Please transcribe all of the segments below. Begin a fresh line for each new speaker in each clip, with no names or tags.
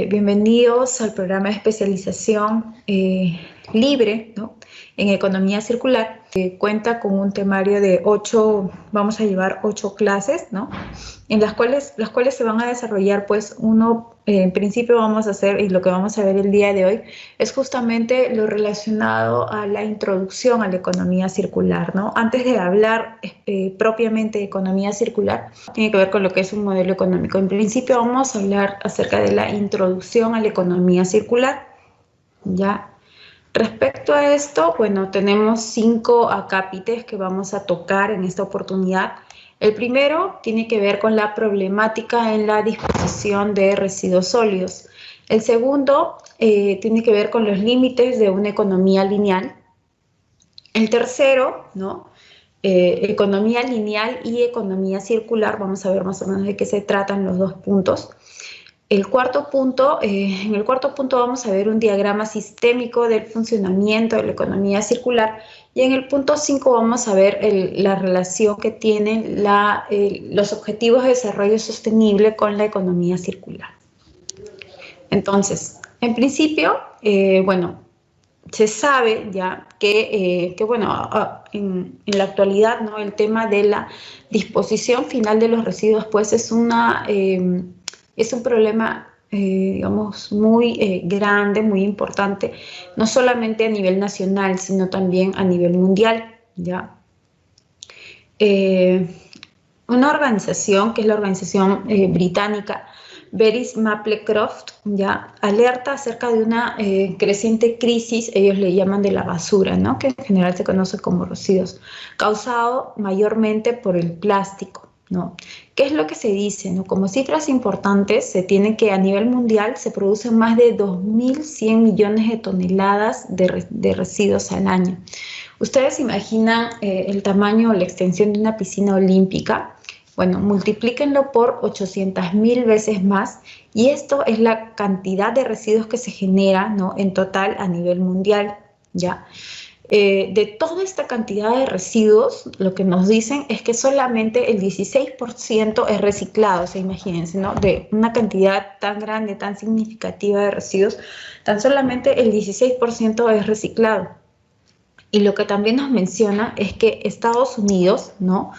Bienvenidos al programa de especialización libre, ¿no?, en economía circular. Cuenta con un temario de 8, vamos a llevar 8 clases, ¿no?, en las cuales se van a desarrollar, pues, en principio vamos a hacer, y lo que vamos a ver el día de hoy, es justamente lo relacionado a la introducción a la economía circular, ¿no? Antes de hablar propiamente de economía circular, tiene que ver con lo que es un modelo económico. En principio vamos a hablar acerca de la introducción a la economía circular, ¿ya? Respecto a esto, bueno, tenemos 5 acápites que vamos a tocar en esta oportunidad. El primero tiene que ver con la problemática en la disposición de residuos sólidos. El segundo tiene que ver con los límites de una economía lineal. El tercero, ¿no?, economía lineal y economía circular. Vamos a ver más o menos de qué se tratan los dos puntos. El cuarto punto, en el cuarto punto vamos a ver un diagrama sistémico del funcionamiento de la economía circular, y en el punto 5 vamos a ver la relación que tienen los objetivos de desarrollo sostenible con la economía circular. Entonces, en principio, bueno, se sabe ya que bueno, en la actualidad, ¿no?, el tema de la disposición final de los residuos, pues es un problema, digamos, muy grande, muy importante, no solamente a nivel nacional, sino también a nivel mundial, ¿ya? Una organización, que es la organización británica Beris Maplecroft, ya alerta acerca de una creciente crisis, ellos le llaman de la basura, ¿no?, que en general se conoce como residuos, causado mayormente por el plástico, ¿no? ¿Qué es lo que se dice, no? Como cifras importantes, se tiene que a nivel mundial se producen más de 2.100 millones de toneladas de residuos al año. ¿Ustedes imaginan el tamaño o la extensión de una piscina olímpica? Bueno, multiplíquenlo por 800.000 veces más, y esto es la cantidad de residuos que se genera, ¿no?, en total a nivel mundial, ¿ya? De toda esta cantidad de residuos, lo que nos dicen es que solamente el 16% es reciclado. O sea, imagínense, ¿no?, de una cantidad tan grande, tan significativa de residuos, tan solamente el 16% es reciclado. Y lo que también nos menciona es que Estados Unidos, ¿no?,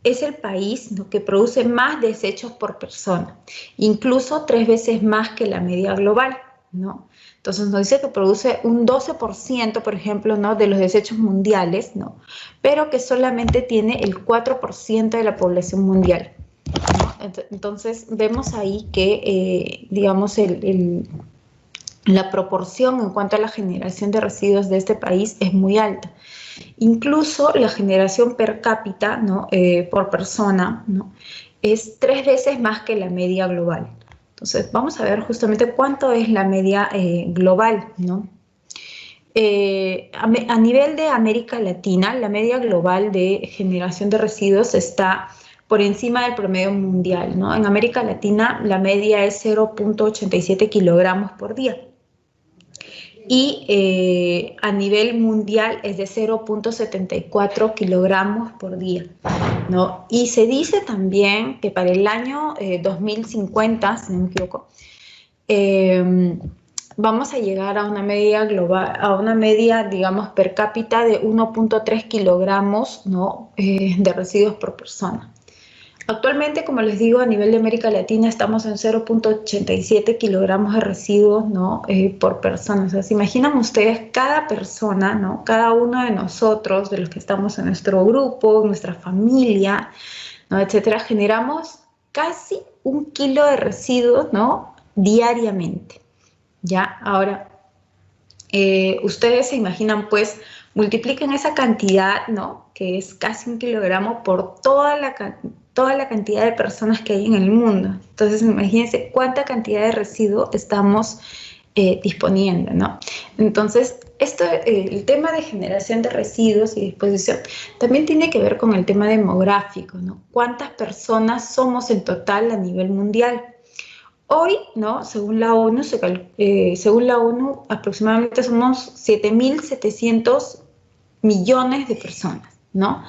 es el país, ¿no?, que produce más desechos por persona, incluso 3 veces más que la media global, ¿no? Entonces nos dice que produce un 12%, por ejemplo, ¿no?, de los desechos mundiales, ¿no?, pero que solamente tiene el 4% de la población mundial, ¿no? Entonces vemos ahí que, digamos, la proporción en cuanto a la generación de residuos de este país es muy alta. Incluso la generación per cápita, ¿no?, por persona, ¿no?, es 3 veces más que la media global. Entonces, vamos a ver justamente cuánto es la media global, ¿no? A nivel de América Latina, la media global de generación de residuos está por encima del promedio mundial, ¿no? En América Latina, la media es 0.87 kilogramos por día. Y a nivel mundial es de 0.74 kilogramos por día, ¿no? Y se dice también que para el año 2050, si no me equivoco, vamos a llegar a una media global, a una media, digamos, per cápita de 1.3 kilogramos, ¿no?, de residuos por persona. Actualmente, como les digo, a nivel de América Latina estamos en 0.87 kilogramos de residuos, ¿no?, por persona. O sea, ¿se imaginan ustedes cada persona, ¿no?, cada uno de nosotros, de los que estamos en nuestro grupo, en nuestra familia, ¿no?, etcétera, generamos casi 1 kilo de residuos, ¿no?, diariamente? Ya, ahora, ustedes se imaginan, pues, multipliquen esa cantidad, ¿no?, que es casi 1 kilogramo, por toda la cantidad de personas que hay en el mundo. Entonces, imagínense cuánta cantidad de residuo estamos disponiendo, ¿no? Entonces, el tema de generación de residuos y disposición también tiene que ver con el tema demográfico, ¿no? ¿Cuántas personas somos en total a nivel mundial? Hoy, ¿no? Según la ONU, aproximadamente somos 7.700 millones de personas, ¿no?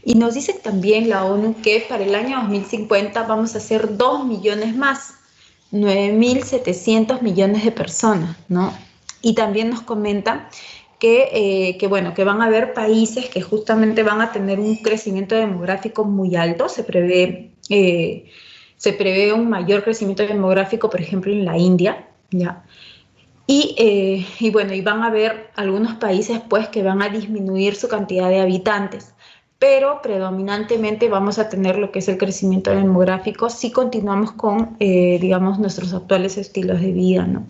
Y nos dice también la ONU que para el año 2050 vamos a ser 2 millones más, 9.700 millones de personas, ¿no? Y también nos comenta bueno, que van a haber países que justamente van a tener un crecimiento demográfico muy alto. Se prevé un mayor crecimiento demográfico, por ejemplo, en la India, ¿ya? Y bueno, y van a haber algunos países pues que van a disminuir su cantidad de habitantes, pero predominantemente vamos a tener lo que es el crecimiento demográfico si continuamos con, digamos, nuestros actuales estilos de vida, ¿no?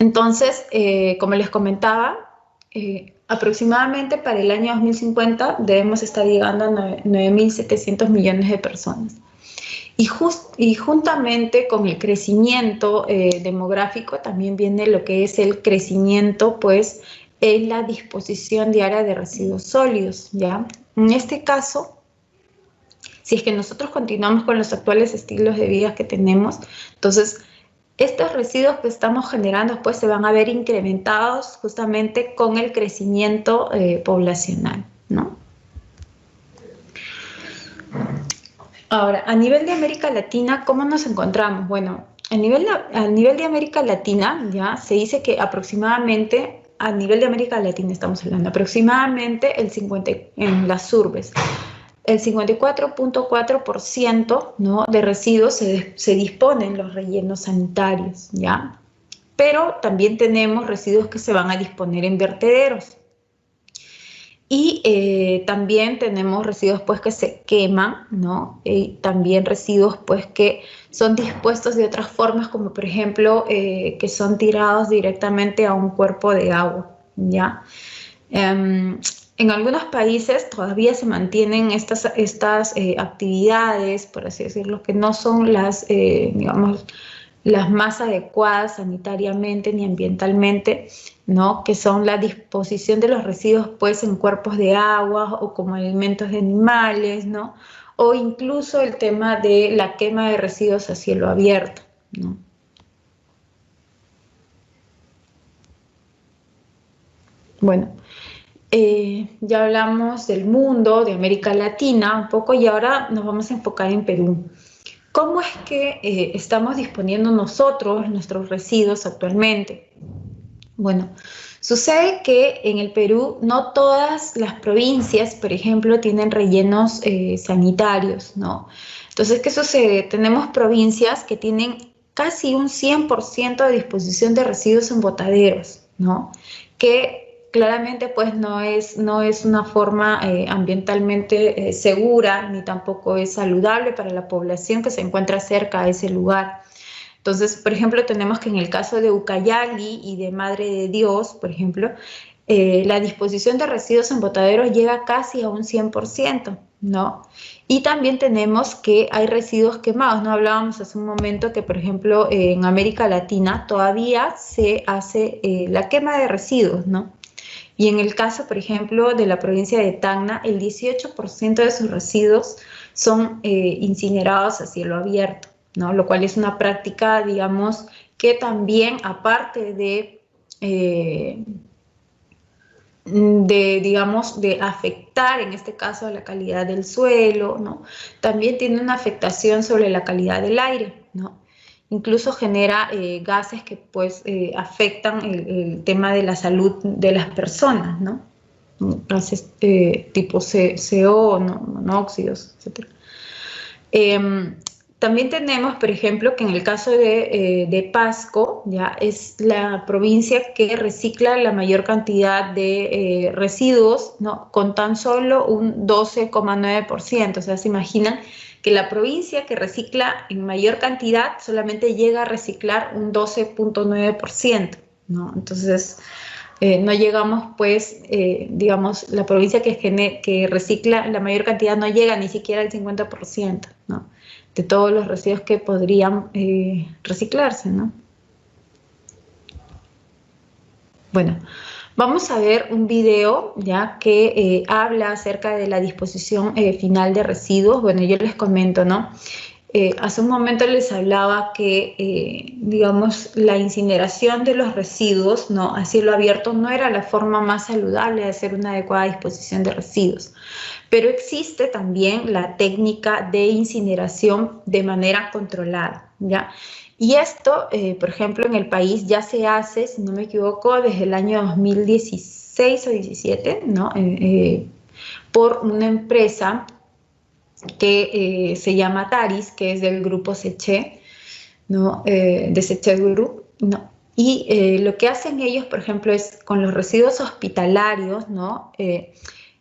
Entonces, como les comentaba, aproximadamente para el año 2050 debemos estar llegando a 9.700 millones de personas. Y juntamente con el crecimiento demográfico también viene lo que es el crecimiento, pues, en la disposición diaria de residuos sólidos, ¿ya? En este caso, si es que nosotros continuamos con los actuales estilos de vida que tenemos, entonces estos residuos que estamos generando pues se van a ver incrementados justamente con el crecimiento poblacional, ¿no? Ahora, a nivel de América Latina, ¿cómo nos encontramos? Bueno, a nivel de América Latina, ya se dice que aproximadamente, a nivel de América Latina estamos hablando, aproximadamente en las urbes, el 54.4%, ¿no?, de residuos se dispone en los rellenos sanitarios, ¿ya? Pero también tenemos residuos que se van a disponer en vertederos. Y también tenemos residuos pues que se queman, ¿no? Y también residuos pues que son dispuestos de otras formas, como por ejemplo que son tirados directamente a un cuerpo de agua, ¿ya? En algunos países todavía se mantienen estas actividades, por así decirlo, que no son digamos, las más adecuadas sanitariamente ni ambientalmente, ¿no? Que son la disposición de los residuos pues en cuerpos de agua o como alimentos de animales, ¿no? O incluso el tema de la quema de residuos a cielo abierto, ¿no? Bueno, ya hablamos del mundo, de América Latina un poco, y ahora nos vamos a enfocar en Perú. ¿Cómo es que estamos disponiendo nosotros nuestros residuos actualmente? Bueno, sucede que en el Perú no todas las provincias, por ejemplo, tienen rellenos sanitarios, ¿no? Entonces, ¿qué sucede? Tenemos provincias que tienen casi un 100% de disposición de residuos en botaderos, ¿no? Que claramente pues no es una forma ambientalmente segura, ni tampoco es saludable para la población que se encuentra cerca a ese lugar. Entonces, por ejemplo, tenemos que en el caso de Ucayali y de Madre de Dios, por ejemplo, la disposición de residuos en botaderos llega casi a un 100%, ¿no? Y también tenemos que hay residuos quemados, ¿no? Hablábamos hace un momento que, por ejemplo, en América Latina todavía se hace la quema de residuos, ¿no? Y en el caso, por ejemplo, de la provincia de Tacna, el 18% de sus residuos son incinerados a cielo abierto, ¿no? Lo cual es una práctica, digamos, que también, aparte digamos, de afectar, en este caso, a la calidad del suelo, ¿no? También tiene una afectación sobre la calidad del aire, ¿no? Incluso genera gases que pues afectan el tema de la salud de las personas, ¿no? Gases tipo CO, ¿no? Monóxidos, etc. También tenemos, por ejemplo, que en el caso de Pasco, ya es la provincia que recicla la mayor cantidad de residuos, ¿no? Con tan solo un 12,9%. O sea, se imaginan que la provincia que recicla en mayor cantidad solamente llega a reciclar un 12,9%, ¿no? Entonces, no llegamos, pues, digamos, la provincia que recicla la mayor cantidad no llega ni siquiera al 50%, ¿no?, de todos los residuos que podrían reciclarse, ¿no? Bueno, vamos a ver un video ya que habla acerca de la disposición final de residuos. Bueno, yo les comento, ¿no? Hace un momento les hablaba que, digamos, la incineración de los residuos, ¿no?, a cielo abierto no era la forma más saludable de hacer una adecuada disposición de residuos. Pero existe también la técnica de incineración de manera controlada, ¿ya? Y esto, por ejemplo, en el país ya se hace, si no me equivoco, desde el año 2016 o 17, ¿no?, por una empresa que se llama Taris, que es del grupo Seche, ¿no?, de Seche Group, ¿no? Y lo que hacen ellos, por ejemplo, es con los residuos hospitalarios, ¿no?,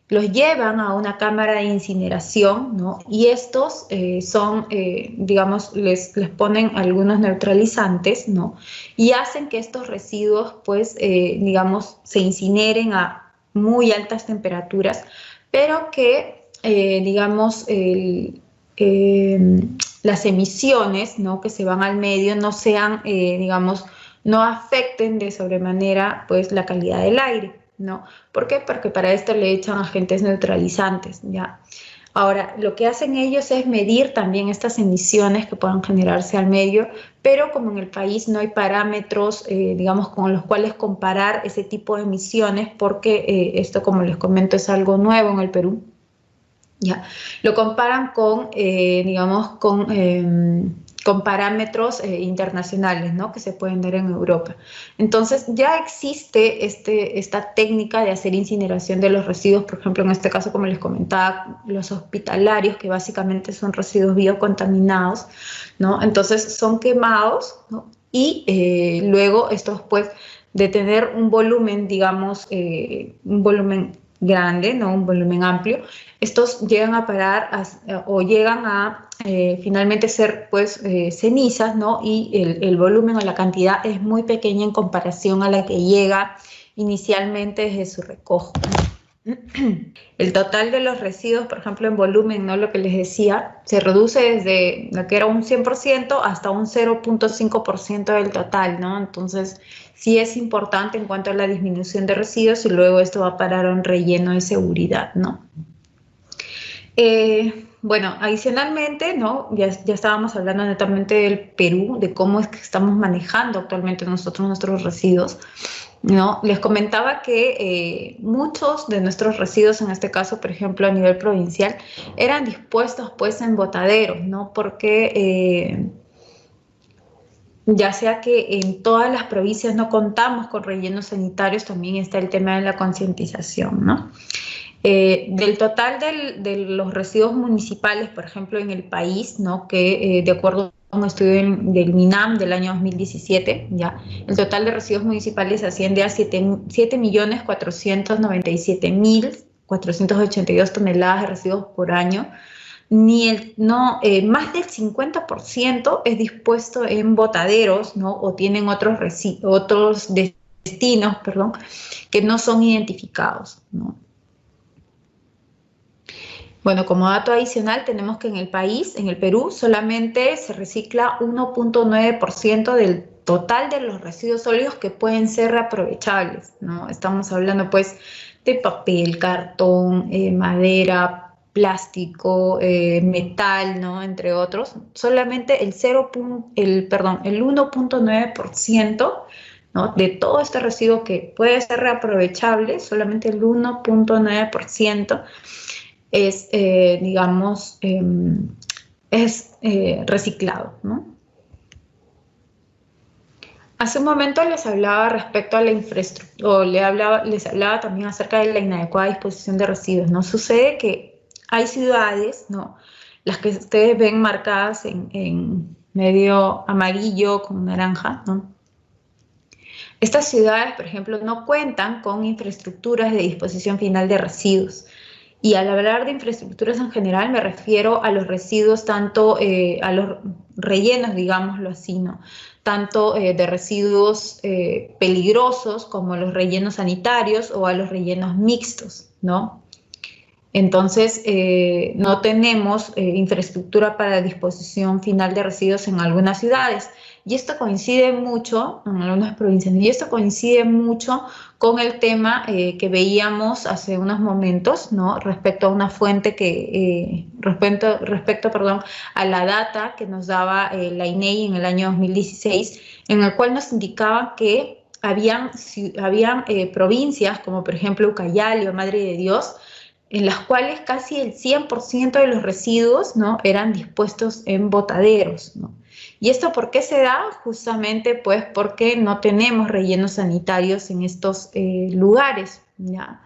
los llevan a una cámara de incineración, ¿no?, y estos son, digamos, les ponen algunos neutralizantes, ¿no?, y hacen que estos residuos, pues, digamos, se incineren a muy altas temperaturas, pero que digamos, las emisiones, ¿no?, que se van al medio no sean, digamos, no afecten de sobremanera, pues, la calidad del aire, ¿no? ¿Por qué? Porque para esto le echan agentes neutralizantes, ¿ya? Ahora, lo que hacen ellos es medir también estas emisiones que puedan generarse al medio, pero como en el país no hay parámetros, digamos, con los cuales comparar ese tipo de emisiones, porque esto, como les comento, es algo nuevo en el Perú. Ya, lo comparan con, digamos, con parámetros internacionales, ¿no?, que se pueden dar en Europa. Entonces, ya existe esta técnica de hacer incineración de los residuos, por ejemplo, en este caso, como les comentaba, los hospitalarios, que básicamente son residuos biocontaminados, ¿no? Entonces, son quemados, ¿no?, y luego estos, pues, de tener un volumen, digamos, un volumen grande, ¿no?, un volumen amplio, estos llegan a parar o llegan a finalmente ser, pues, cenizas, ¿no?, y el volumen o la cantidad es muy pequeña en comparación a la que llega inicialmente desde su recojo. El total de los residuos, por ejemplo, en volumen, ¿no?, lo que les decía, se reduce desde lo que era un 100% hasta un 0.5% del total, ¿no? Entonces, sí es importante en cuanto a la disminución de residuos, y luego esto va a parar a un relleno de seguridad, ¿no? Bueno, adicionalmente, ¿no?, ya estábamos hablando netamente del Perú, de cómo es que estamos manejando actualmente nosotros nuestros residuos, ¿no? Les comentaba que muchos de nuestros residuos, en este caso, por ejemplo, a nivel provincial, eran dispuestos, pues, en botaderos, ¿no? Porque ya sea que en todas las provincias no contamos con rellenos sanitarios, también está el tema de la concientización, ¿no? Del total de los residuos municipales, por ejemplo, en el país, ¿no?, que de acuerdo a un estudio del MINAM del año 2017, ¿ya?, el total de residuos municipales asciende a 7.497.482 toneladas de residuos por año. Más del 50% es dispuesto en botaderos, ¿no?, o tienen otros destinos, perdón, que no son identificados, ¿no? Bueno, como dato adicional, tenemos que en el país, en el Perú, solamente se recicla 1.9% del total de los residuos sólidos que pueden ser reaprovechables, ¿no? Estamos hablando, pues, de papel, cartón, madera, plástico, metal, ¿no?, entre otros. Solamente el 1.9%, ¿no?, de todo este residuo que puede ser reaprovechable, solamente el 1.9% es, digamos, reciclado, ¿no? Hace un momento les hablaba respecto a la infraestructura, o les hablaba también acerca de la inadecuada disposición de residuos, ¿no? Sucede que hay ciudades, ¿no?, las que ustedes ven marcadas en medio amarillo con naranja, ¿no? Estas ciudades, por ejemplo, no cuentan con infraestructuras de disposición final de residuos. Y al hablar de infraestructuras en general me refiero a los residuos, tanto a los rellenos, digámoslo así, ¿no?, tanto de residuos peligrosos como los rellenos sanitarios o a los rellenos mixtos, ¿no? Entonces, no tenemos infraestructura para disposición final de residuos en algunas ciudades. y esto coincide mucho en algunas provincias, y esto coincide mucho con el tema que veíamos hace unos momentos, ¿no? Respecto a una fuente perdón, a la data que nos daba la INEGI en el año 2016, en el cual nos indicaba que habían provincias, como por ejemplo Ucayali o Madre de Dios, en las cuales casi el 100% de los residuos, ¿no?, eran dispuestos en botaderos, ¿no? ¿Y esto por qué se da? Justamente pues porque no tenemos rellenos sanitarios en estos lugares, ¿ya?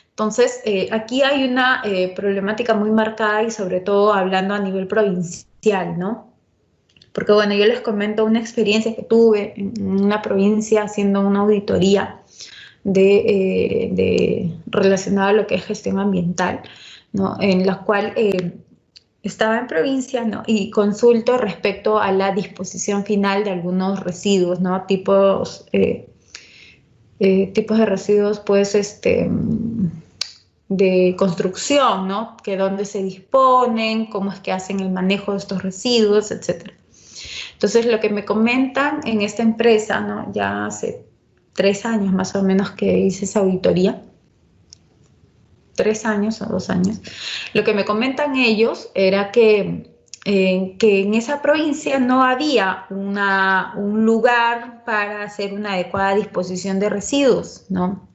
Entonces, aquí hay una problemática muy marcada y sobre todo hablando a nivel provincial, ¿no? Porque bueno, yo les comento una experiencia que tuve en una provincia haciendo una auditoría relacionada a lo que es gestión ambiental, ¿no? En la cual estaba en provincia, ¿no?, y consulto respecto a la disposición final de algunos residuos, ¿no? Tipos de residuos, pues, de construcción, ¿no? Que dónde se disponen, cómo es que hacen el manejo de estos residuos, etcétera. Entonces, lo que me comentan en esta empresa, ¿no?, ya hace 3 años más o menos que hice esa auditoría, 3 años o 2 años, lo que me comentan ellos era que en esa provincia no había un lugar para hacer una adecuada disposición de residuos, ¿no?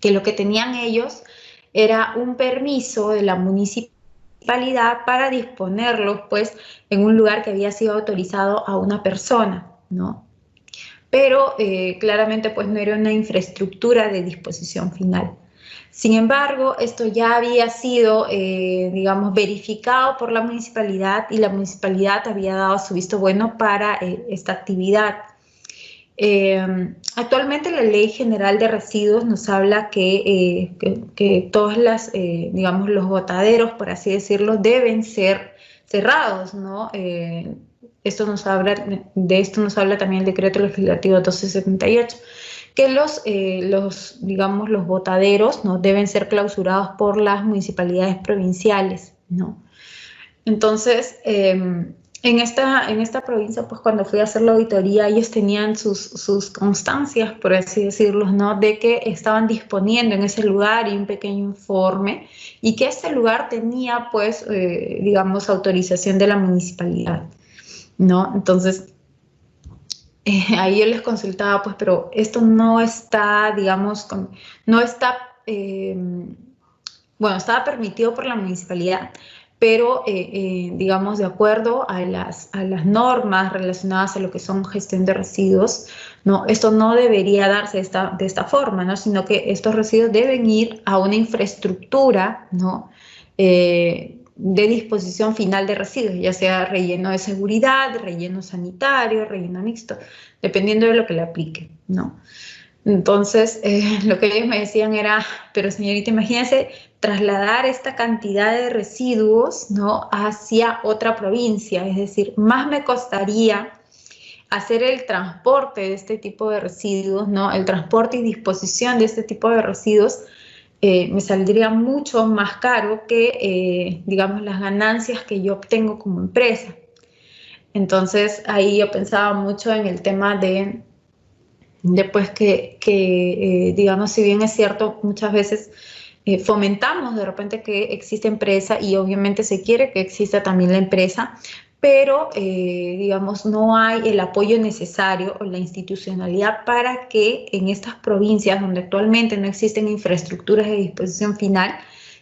Que lo que tenían ellos era un permiso de la municipalidad para disponerlos, pues, en un lugar que había sido autorizado a una persona, ¿no? Pero claramente pues no era una infraestructura de disposición final. Sin embargo, esto ya había sido, digamos, verificado por la municipalidad y la municipalidad había dado su visto bueno para esta actividad. Actualmente la Ley General de Residuos nos habla que todos digamos, los botaderos, por así decirlo, deben ser cerrados, ¿no? De esto nos habla también el decreto legislativo 1278, que digamos, los botaderos, ¿no?, deben ser clausurados por las municipalidades provinciales, ¿no? Entonces, en esta provincia, pues cuando fui a hacer la auditoría, ellos tenían sus constancias, por así decirlo, ¿no?, de que estaban disponiendo en ese lugar y un pequeño informe, y que este lugar tenía, pues, digamos, autorización de la municipalidad, ¿no? Entonces, ahí yo les consultaba, pues, pero esto no está, digamos, no está, bueno, estaba permitido por la municipalidad, pero, digamos, de acuerdo a las normas relacionadas a lo que son gestión de residuos, no, esto no debería darse de esta forma, ¿no?, sino que estos residuos deben ir a una infraestructura, ¿no?, de disposición final de residuos, ya sea relleno de seguridad, relleno sanitario, relleno mixto, dependiendo de lo que le aplique, ¿no? Entonces, lo que ellos me decían era, pero señorita, imagínese trasladar esta cantidad de residuos, ¿no?, hacia otra provincia, es decir, más me costaría hacer el transporte de este tipo de residuos, ¿no?, el transporte y disposición de este tipo de residuos, me saldría mucho más caro que, digamos, las ganancias que yo obtengo como empresa. Entonces, ahí yo pensaba mucho en el tema de pues, digamos, si bien es cierto, muchas veces fomentamos de repente que existe empresa y obviamente se quiere que exista también la empresa, pero, digamos, no hay el apoyo necesario o la institucionalidad para que en estas provincias donde actualmente no existen infraestructuras de disposición final,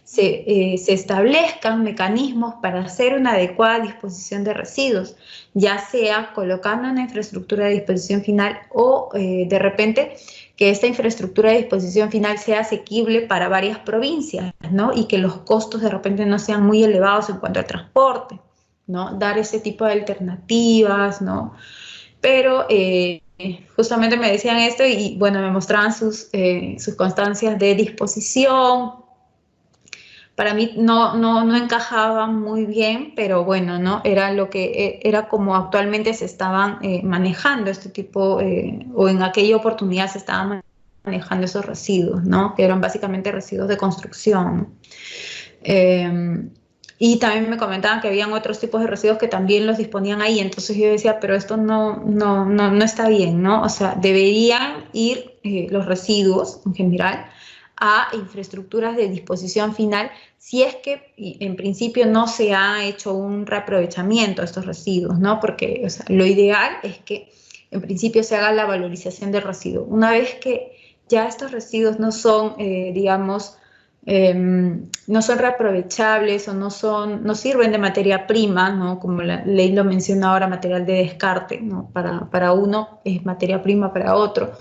se establezcan mecanismos para hacer una adecuada disposición de residuos, ya sea colocando una infraestructura de disposición final o de repente que esta infraestructura de disposición final sea asequible para varias provincias, ¿no? Y que los costos de repente no sean muy elevados en cuanto al transporte, ¿no? Dar ese tipo de alternativas, ¿no? Pero justamente me decían esto y, bueno, me mostraban sus constancias de disposición. Para mí no encajaba muy bien, pero bueno, ¿no? Era lo que era como actualmente se estaban manejando este tipo, o en aquella oportunidad se estaban manejando esos residuos, ¿no? Que eran básicamente residuos de construcción, ¿no? Y también me comentaban que habían otros tipos de residuos que también los disponían ahí. Entonces yo decía, pero esto no está bien, ¿no? O sea, deberían ir los residuos en general a infraestructuras de disposición final si es que en principio no se ha hecho un reaprovechamiento de estos residuos, ¿no? Porque o sea, lo ideal es que en principio se haga la valorización del residuo. Una vez que ya estos residuos no son, digamos, no son reaprovechables o no sirven de materia prima, ¿no? Como la ley lo menciona ahora, material de descarte, ¿no? Para uno es materia prima para otro.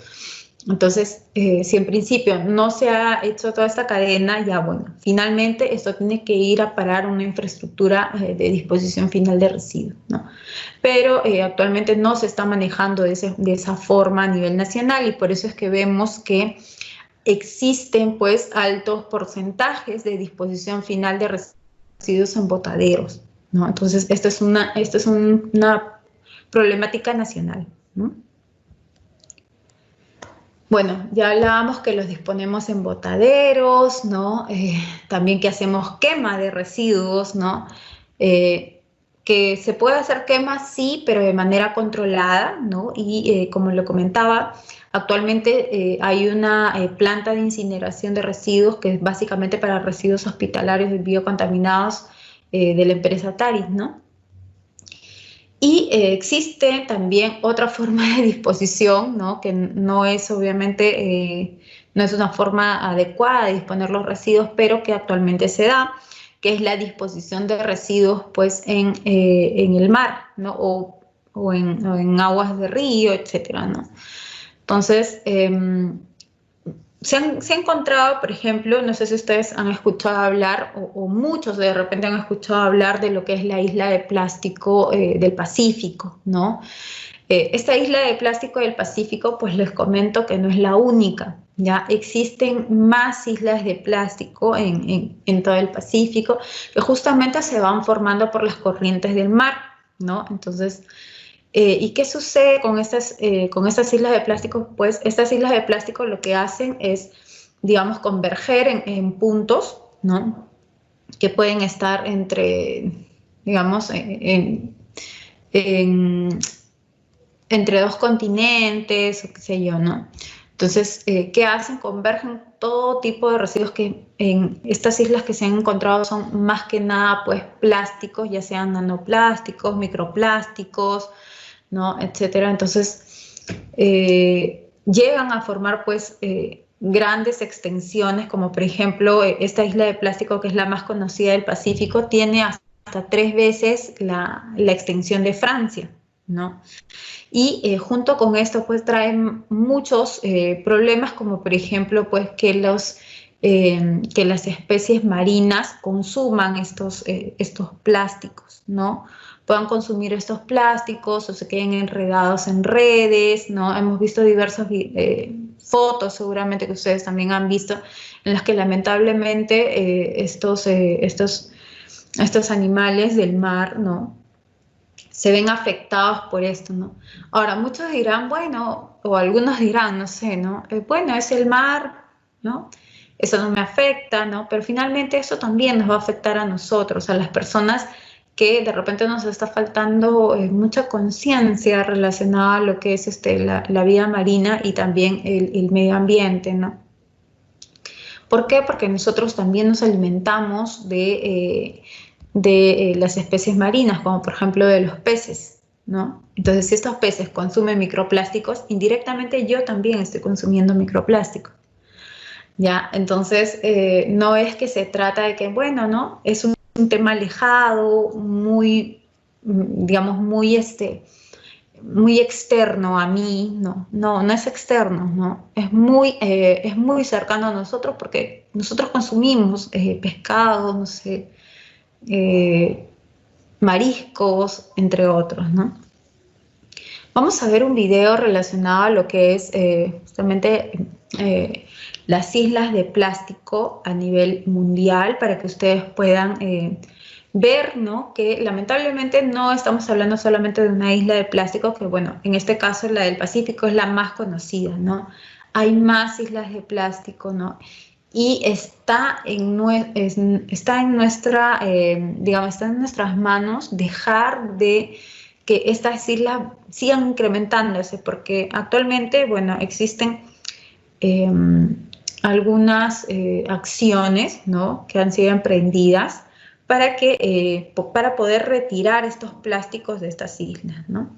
Entonces, si en principio no se ha hecho toda esta cadena, ya bueno, finalmente esto tiene que ir a parar una infraestructura de disposición final de residuos, ¿no? Pero actualmente no se está manejando de esa forma a nivel nacional y por eso es que vemos que existen pues altos porcentajes de disposición final de residuos en botaderos, ¿no? Entonces, esta es una problemática nacional, ¿no? Bueno, ya hablábamos que los disponemos en botaderos, ¿no? También que hacemos quema de residuos, ¿no? Que se puede hacer quema, sí, pero de manera controlada, ¿no? Y como lo comentaba, actualmente hay una planta de incineración de residuos que es básicamente para residuos hospitalarios y biocontaminados de la empresa Taris, ¿no? Y existe también otra forma de disposición, ¿no? Que no es obviamente, no es una forma adecuada de disponer los residuos, pero que actualmente se da, que es la disposición de residuos pues, en el mar, ¿no? o en aguas de río, etcétera, ¿no? Entonces, se ha encontrado, por ejemplo, no sé si ustedes han escuchado hablar, o muchos de repente han escuchado hablar de lo que es la isla de plástico del Pacífico, ¿no? Esta isla de plástico del Pacífico, pues les comento que no es la única, ¿ya? Existen más islas de plástico en todo el Pacífico que justamente se van formando por las corrientes del mar, ¿no? Entonces, ¿y qué sucede con estas islas de plástico? Pues estas islas de plástico lo que hacen es, digamos, converger en puntos, ¿no? Que pueden estar entre, digamos, entre dos continentes, o qué sé yo, ¿no? Entonces, ¿qué hacen? Convergen todo tipo de residuos que en estas islas que se han encontrado son más que nada, pues, plásticos, ya sean nanoplásticos, microplásticos, ¿no? Etcétera. Entonces, llegan a formar pues grandes extensiones, como por ejemplo esta isla de plástico que es la más conocida del Pacífico, tiene hasta 3 veces la extensión de Francia, ¿no? Y junto con esto pues traen muchos problemas, como por ejemplo pues que las especies marinas consuman estos plásticos, ¿no? Puedan consumir estos plásticos o se queden enredados en redes, ¿no? Hemos visto diversas fotos, seguramente que ustedes también han visto, en las que lamentablemente estos animales del mar, ¿no? Se ven afectados por esto, ¿no? Ahora, muchos dirán, bueno, o algunos dirán, no sé, ¿no? Bueno, es el mar, ¿no? Eso no me afecta, ¿no? Pero finalmente eso también nos va a afectar a nosotros, a las personas que de repente nos está faltando mucha conciencia relacionada a lo que es la vida marina y también el medio ambiente, ¿no? ¿Por qué? Porque nosotros también nos alimentamos de las especies marinas, como por ejemplo de los peces, ¿no? Entonces, si estos peces consumen microplásticos, indirectamente yo también estoy consumiendo microplásticos, ¿ya? Entonces, no es que se trata de que, bueno, ¿no? Es un tema alejado, muy, digamos, muy externo a mí, no es externo, ¿no? Es muy cercano a nosotros porque nosotros consumimos pescado, no sé, mariscos, entre otros, ¿no? Vamos a ver un video relacionado a lo que es justamente las islas de plástico a nivel mundial para que ustedes puedan ver, ¿no? Que lamentablemente no estamos hablando solamente de una isla de plástico, que bueno, en este caso la del Pacífico es la más conocida, ¿no? Hay más islas de plástico, ¿no? y está en nuestra, digamos, está en nuestras manos dejar de que estas islas sigan incrementándose, porque actualmente, bueno, existen eh, algunas acciones, ¿no?, que han sido emprendidas para poder retirar estos plásticos de estas islas, ¿no?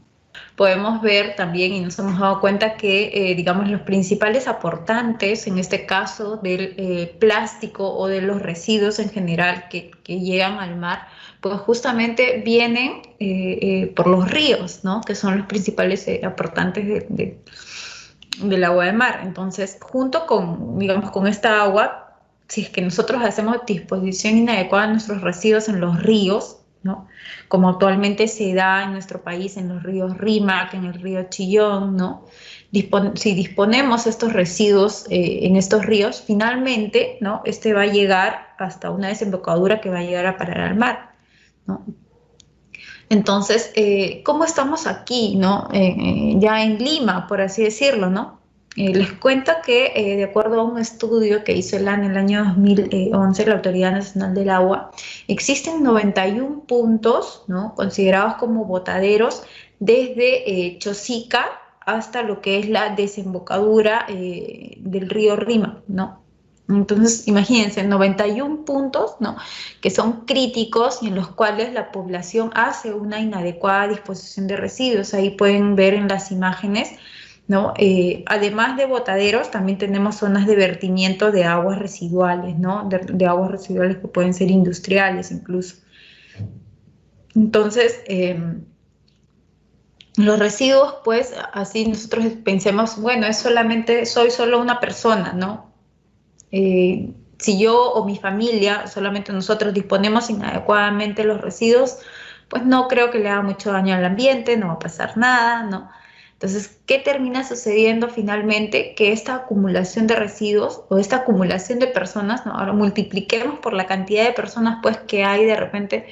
Podemos ver también y nos hemos dado cuenta que, digamos, los principales aportantes, en este caso del plástico o de los residuos en general que llegan al mar, pues justamente vienen por los ríos, ¿no?, que son los principales aportantes del agua de mar. Entonces, junto con, digamos, con esta agua, si es que nosotros hacemos disposición inadecuada de nuestros residuos en los ríos, ¿no?, como actualmente se da en nuestro país en los ríos Rímac, en el río Chillón, ¿no? Si disponemos estos residuos en estos ríos, finalmente, ¿no?, este va a llegar hasta una desembocadura que va a llegar a parar al mar, ¿no? Entonces, ¿cómo estamos aquí, ¿no? Ya en Lima, por así decirlo, ¿no? Les cuento que, de acuerdo a un estudio que hizo en el año 2011, la Autoridad Nacional del Agua, existen 91 puntos, ¿no?, considerados como botaderos desde Chosica hasta lo que es la desembocadura del río Rima, ¿no? Entonces, imagínense, 91 puntos, ¿no?, que son críticos y en los cuales la población hace una inadecuada disposición de residuos. Ahí pueden ver en las imágenes, ¿no? Además de botaderos, también tenemos zonas de vertimiento de aguas residuales, ¿no?, de aguas residuales que pueden ser industriales incluso. Entonces, los residuos, pues, así nosotros pensemos, bueno, soy solo una persona, ¿no? Si yo o mi familia, solamente nosotros disponemos inadecuadamente los residuos, pues no creo que le haga mucho daño al ambiente, no va a pasar nada, ¿no? Entonces, ¿qué termina sucediendo finalmente? Que esta acumulación de residuos o esta acumulación de personas, ¿no?, ahora multipliquemos por la cantidad de personas, pues, que hay de repente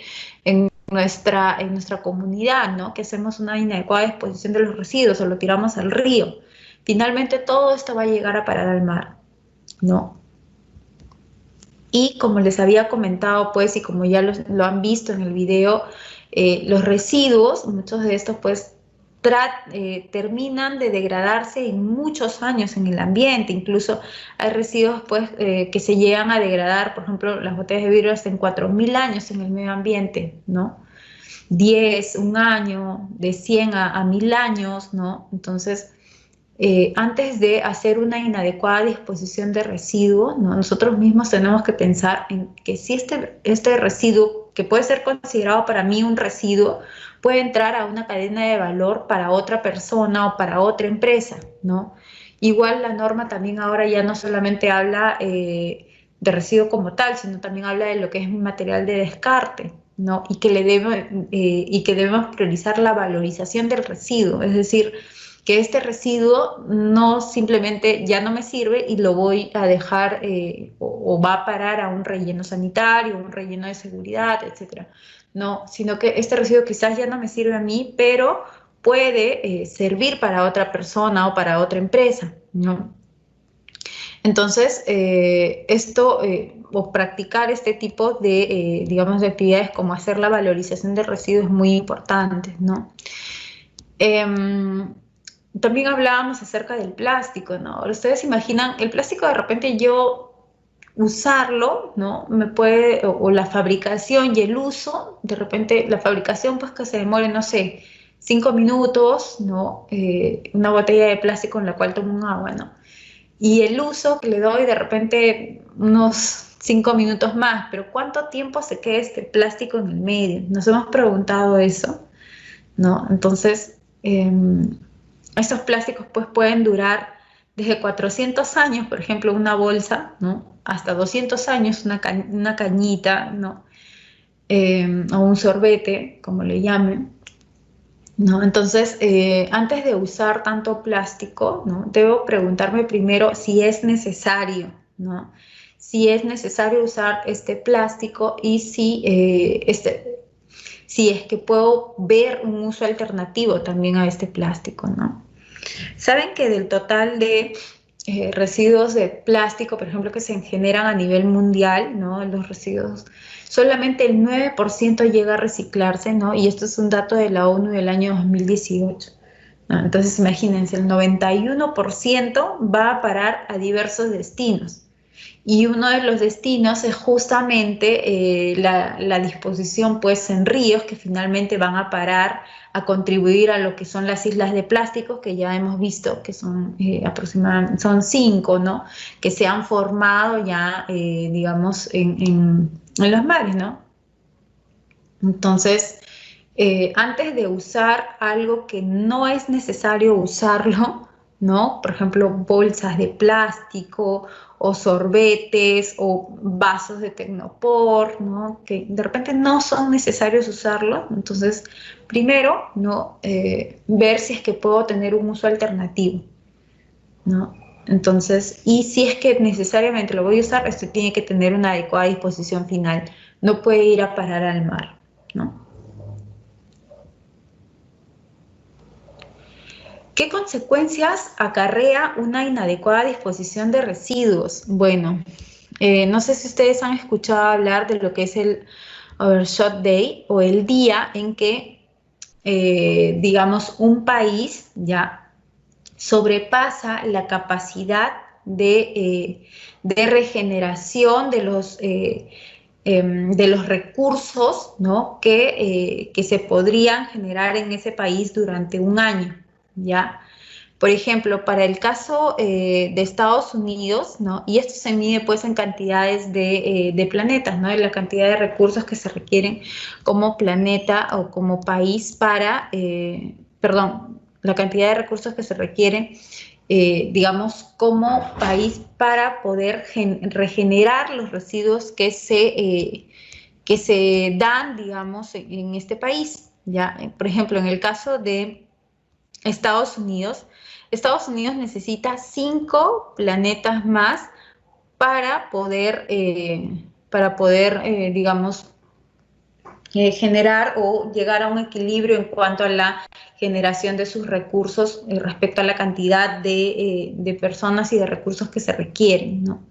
en nuestra comunidad, ¿no?, que hacemos una inadecuada disposición de los residuos o lo tiramos al río. Finalmente todo esto va a llegar a parar al mar, ¿no? Y como les había comentado, pues, y como ya lo han visto en el video, los residuos, muchos de estos, pues, terminan de degradarse en muchos años en el ambiente. Incluso hay residuos, pues, que se llegan a degradar, por ejemplo, las botellas de vidrio hasta en 4000 años en el medio ambiente, ¿no? 10, un año, de 100 a 1000 años, ¿no? Entonces, antes de hacer una inadecuada disposición de residuos, ¿no?, nosotros mismos tenemos que pensar en que si este residuo, que puede ser considerado para mí un residuo, puede entrar a una cadena de valor para otra persona o para otra empresa, ¿no? Igual la norma también ahora ya no solamente habla de residuo como tal, sino también habla de lo que es material de descarte, ¿no? Y que debemos priorizar la valorización del residuo, es decir, que este residuo no simplemente ya no me sirve y lo voy a dejar o va a parar a un relleno sanitario, un relleno de seguridad, etcétera. No, sino que este residuo quizás ya no me sirve a mí, pero puede servir para otra persona o para otra empresa, ¿no? Entonces, o practicar este tipo de, digamos, de actividades como hacer la valorización del residuo es muy importante, ¿no? También hablábamos acerca del plástico, ¿no? Ahora, ustedes imaginan, el plástico de repente yo usarlo, ¿no? O la fabricación y el uso, de repente la fabricación pues que se demore, no sé, 5 minutos, ¿no? Una botella de plástico en la cual tomo un agua, ¿no? Y el uso que le doy de repente unos 5 minutos más, pero ¿cuánto tiempo se queda este plástico en el medio? Nos hemos preguntado eso, ¿no? Entonces, estos plásticos pues pueden durar desde 400 años, por ejemplo, una bolsa, ¿no? Hasta 200 años una cañita, ¿no? O un sorbete, como le llamen, ¿no? Entonces, antes de usar tanto plástico, ¿no?, debo preguntarme primero si es necesario, ¿no? Si es necesario usar este plástico y si es que puedo ver un uso alternativo también a este plástico, ¿no? Saben que del total de residuos de plástico, por ejemplo, que se generan a nivel mundial, ¿no? Los residuos, solamente el 9% llega a reciclarse, ¿no? Y esto es un dato de la ONU del año 2018. ¿No? Entonces, imagínense, el 91% va a parar a diversos destinos. Y uno de los destinos es justamente la disposición pues en ríos que finalmente van a parar a contribuir a lo que son las islas de plásticos que ya hemos visto que son aproximadamente, son 5, ¿no? Que se han formado ya, digamos, en los mares, ¿no? Entonces, antes de usar algo que no es necesario usarlo, ¿no? Por ejemplo, bolsas de plástico o sorbetes o vasos de Tecnopor, ¿no? Que de repente no son necesarios usarlo. Entonces, primero, ¿no? Ver si es que puedo tener un uso alternativo, ¿no? Entonces, y si es que necesariamente lo voy a usar, esto tiene que tener una adecuada disposición final. No puede ir a parar al mar, ¿no? ¿Qué consecuencias acarrea una inadecuada disposición de residuos? Bueno, no sé si ustedes han escuchado hablar de lo que es el Overshot Day o el día en que, digamos, un país ya sobrepasa la capacidad de regeneración de los recursos, ¿no? Que se podrían generar en ese país durante un año, ¿ya? Por ejemplo, para el caso de Estados Unidos, ¿no? Y esto se mide pues en cantidades de planetas, ¿no? De la cantidad de recursos que se requieren como planeta o como país para, perdón, la cantidad de recursos que se requieren, digamos, como país para poder regenerar los residuos que se dan, digamos, en este país, ¿ya? Por ejemplo, en el caso de Estados Unidos, Estados Unidos necesita 5 planetas más para poder digamos, generar o llegar a un equilibrio en cuanto a la generación de sus recursos respecto a la cantidad de personas y de recursos que se requieren, ¿no?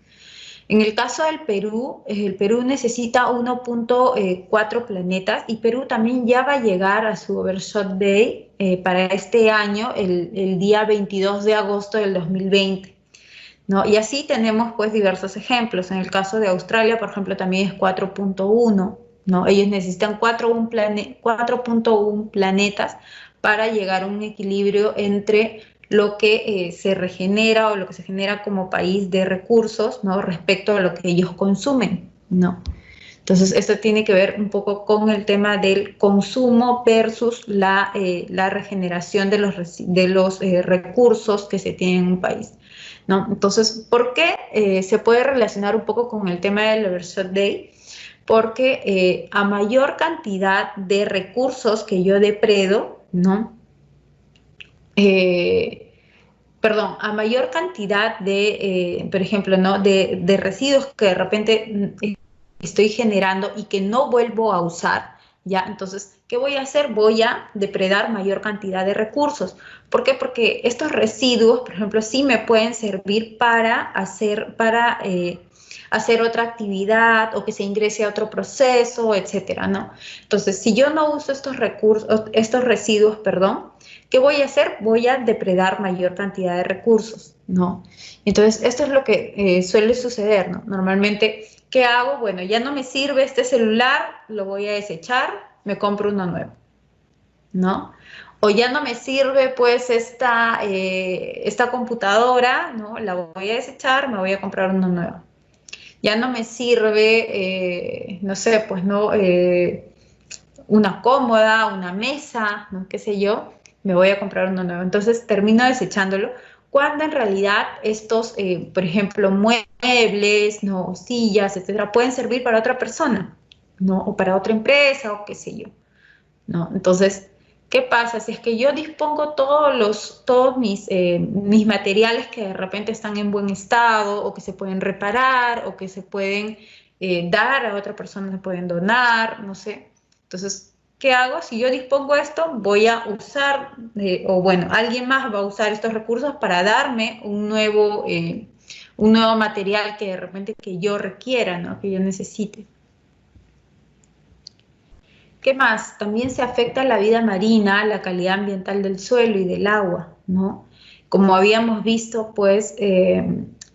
En el caso del Perú, el Perú necesita 1.4 planetas y Perú también ya va a llegar a su Overshot Day para este año, el día 22 de agosto del 2020, ¿no? Y así tenemos pues diversos ejemplos. En el caso de Australia, por ejemplo, también es 4.1, ¿no? Ellos necesitan 4.1 planetas para llegar a un equilibrio entre lo que se regenera o lo que se genera como país de recursos, ¿no? Respecto a lo que ellos consumen, ¿no? Entonces, esto tiene que ver un poco con el tema del consumo versus la regeneración de los recursos que se tienen en un país, ¿no? Entonces, ¿por qué se puede relacionar un poco con el tema del Overshot Day? Porque a mayor cantidad de recursos que yo depredo, ¿no? Perdón, a mayor cantidad por ejemplo, ¿no? de residuos que de repente estoy generando y que no vuelvo a usar, ¿ya? Entonces, ¿qué voy a hacer? Voy a depredar mayor cantidad de recursos. ¿Por qué? Porque estos residuos, por ejemplo, sí me pueden servir hacer otra actividad o que se ingrese a otro proceso, etcétera, ¿no? Entonces, si yo no uso estos residuos, perdón, ¿qué voy a hacer? Voy a depredar mayor cantidad de recursos, ¿no? Entonces, esto es lo que suele suceder, ¿no? Normalmente, ¿qué hago? Bueno, ya no me sirve este celular, lo voy a desechar, me compro uno nuevo, ¿no? O ya no me sirve pues esta computadora, ¿no? La voy a desechar, me voy a comprar uno nuevo. Ya no me sirve, no sé, pues no, una cómoda, una mesa, ¿no? Qué sé yo, me voy a comprar uno nuevo. Entonces termino desechándolo, cuando en realidad estos, por ejemplo, muebles, ¿no? Sillas, etcétera, pueden servir para otra persona, ¿no? O para otra empresa, o qué sé yo, ¿no? Entonces, ¿qué pasa? Si es que yo dispongo todos mis materiales que de repente están en buen estado, o que se pueden reparar, o que se pueden dar a otra persona, se pueden donar, no sé. Entonces, ¿qué hago? Si yo dispongo esto, voy a usar, o bueno, alguien más va a usar estos recursos para darme un nuevo material que de repente que yo requiera, ¿no? Que yo necesite. ¿Qué más? También se afecta la vida marina, la calidad ambiental del suelo y del agua, ¿no? Como habíamos visto, pues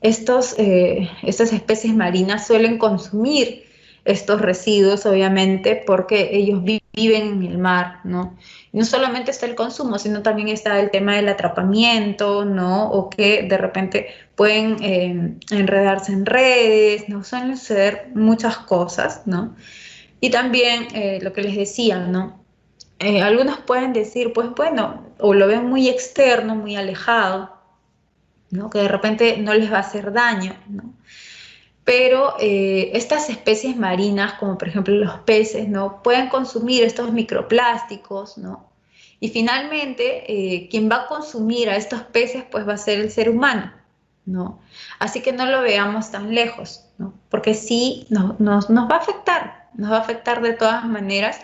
estas especies marinas suelen consumir estos residuos, obviamente, porque ellos viven en el mar, ¿no? Y no solamente está el consumo, sino también está el tema del atrapamiento, ¿no? O que de repente pueden enredarse en redes, ¿no? Suelen suceder muchas cosas, ¿no? Y también lo que les decía, ¿no? Algunos pueden decir, pues bueno, o lo ven muy externo, muy alejado, ¿no? Que de repente no les va a hacer daño, ¿no? Pero estas especies marinas, como por ejemplo los peces, ¿no? Pueden consumir estos microplásticos, ¿no? Y finalmente, quien va a consumir a estos peces, pues va a ser el ser humano, ¿no? Así que no lo veamos tan lejos, ¿no? Porque sí nos nos va a afectar de todas maneras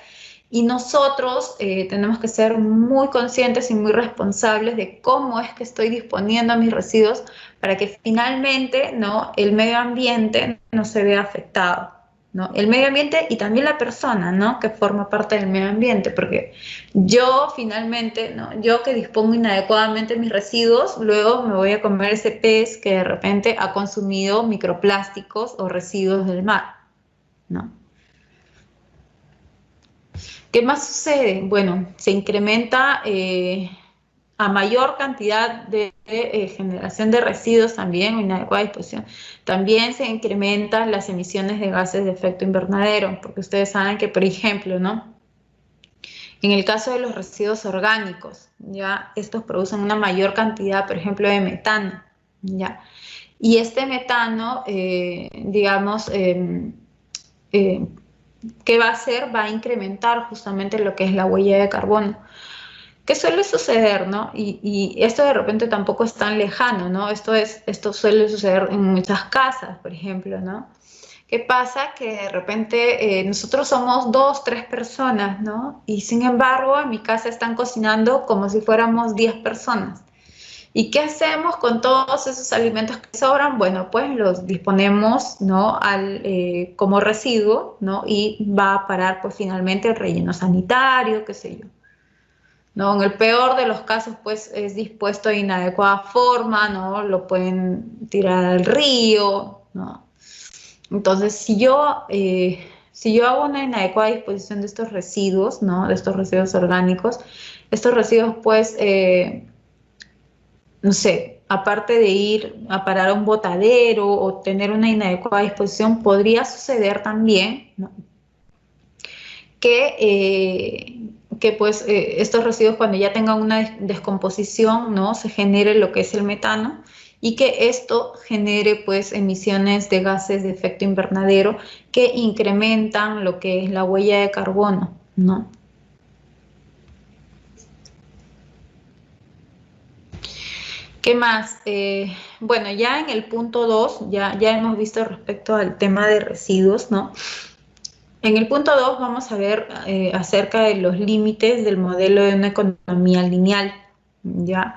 y nosotros tenemos que ser muy conscientes y muy responsables de cómo es que estoy disponiendo mis residuos para que finalmente, ¿no? El medio ambiente no se vea afectado, ¿no? El medio ambiente y también la persona, ¿no? Que forma parte del medio ambiente, porque yo finalmente, ¿no? Yo que dispongo inadecuadamente mis residuos, luego me voy a comer ese pez que de repente ha consumido microplásticos o residuos del mar, ¿no? ¿Qué más sucede? Bueno, se incrementa a mayor cantidad de generación de residuos también o inadecuada disposición. También se incrementan las emisiones de gases de efecto invernadero, porque ustedes saben que, por ejemplo, ¿no? En el caso de los residuos orgánicos, ya estos producen una mayor cantidad, por ejemplo, de metano, ya. Y este metano, digamos, ¿qué va a hacer? Va a incrementar justamente lo que es la huella de carbono. ¿Qué suele suceder, no? Y esto de repente tampoco es tan lejano, ¿no? Esto suele suceder en muchas casas, por ejemplo, ¿no? ¿Qué pasa? Que de repente nosotros somos 2, 3 personas, ¿no? Y sin embargo, en mi casa están cocinando como si fuéramos 10 personas. ¿Y qué hacemos con todos esos alimentos que sobran? Bueno, pues los disponemos, ¿no? Como residuo, ¿no? Y va a parar, pues finalmente el relleno sanitario, qué sé yo. ¿No? En el peor de los casos, pues es dispuesto de inadecuada forma, ¿no? Lo pueden tirar al río, ¿no? Entonces, si yo hago una inadecuada disposición de estos residuos, ¿no? De estos residuos orgánicos, estos residuos, pues, no sé, aparte de ir a parar a un botadero o tener una inadecuada disposición, podría suceder también, ¿no? Que pues estos residuos cuando ya tengan una descomposición, ¿no? Se genere lo que es el metano y que esto genere pues emisiones de gases de efecto invernadero que incrementan lo que es la huella de carbono, ¿no? ¿Qué más? Bueno, ya en el punto 2 ya hemos visto respecto al tema de residuos, ¿no? En el punto 2 vamos a ver acerca de los límites del modelo de una economía lineal, ¿ya?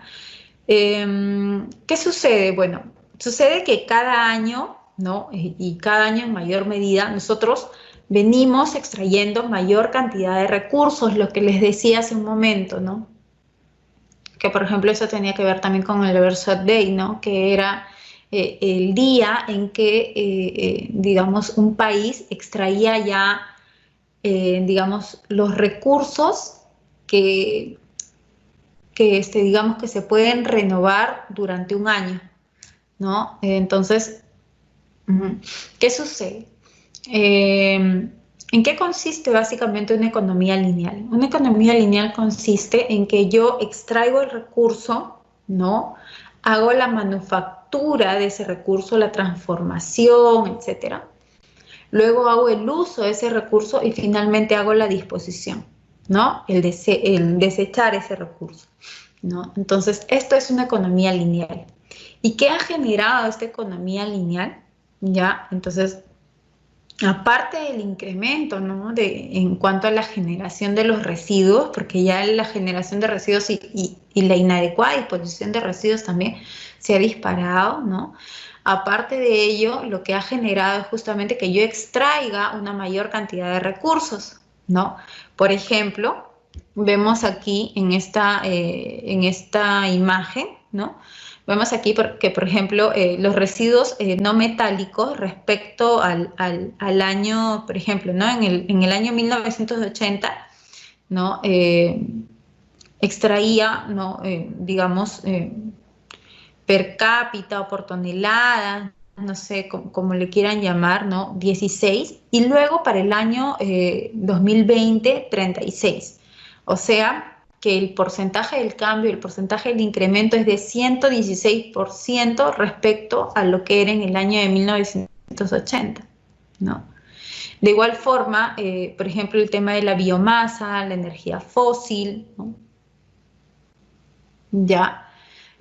¿Qué sucede? Bueno, sucede que cada año, ¿no? Y cada año en mayor medida, nosotros venimos extrayendo mayor cantidad de recursos, lo que les decía hace un momento, ¿no? Que por ejemplo eso tenía que ver también con el Earthshot Day, ¿no? Que era el día en que, digamos, un país extraía ya, digamos, los recursos que, digamos, que se pueden renovar durante un año, ¿no? Entonces, ¿qué sucede? ¿En qué consiste básicamente una economía lineal? Una economía lineal consiste en que yo extraigo el recurso, ¿no? Hago la manufactura de ese recurso, la transformación, etcétera. Luego hago el uso de ese recurso y finalmente hago la disposición, ¿no? El desechar ese recurso, ¿no? Entonces, esto es una economía lineal. ¿Y qué ha generado esta economía lineal? Ya, entonces, aparte del incremento, ¿no? En cuanto a la generación de los residuos, porque ya la generación de residuos y la inadecuada disposición de residuos también se ha disparado, ¿no? Aparte de ello, lo que ha generado es justamente que yo extraiga una mayor cantidad de recursos, ¿no? Por ejemplo, vemos aquí en esta imagen, ¿no? Vemos aquí que, por ejemplo, los residuos no metálicos respecto al año, por ejemplo, ¿no? En el año 1980, ¿no? Extraía, ¿no? Digamos, per cápita o por tonelada, no sé cómo le quieran llamar, ¿no? 16, y luego para el año 2020, 36. O sea, que el porcentaje del cambio, el porcentaje del incremento es de 116% respecto a lo que era en el año de 1980, ¿no? De igual forma, por ejemplo, el tema de la biomasa, la energía fósil, ¿no? Ya,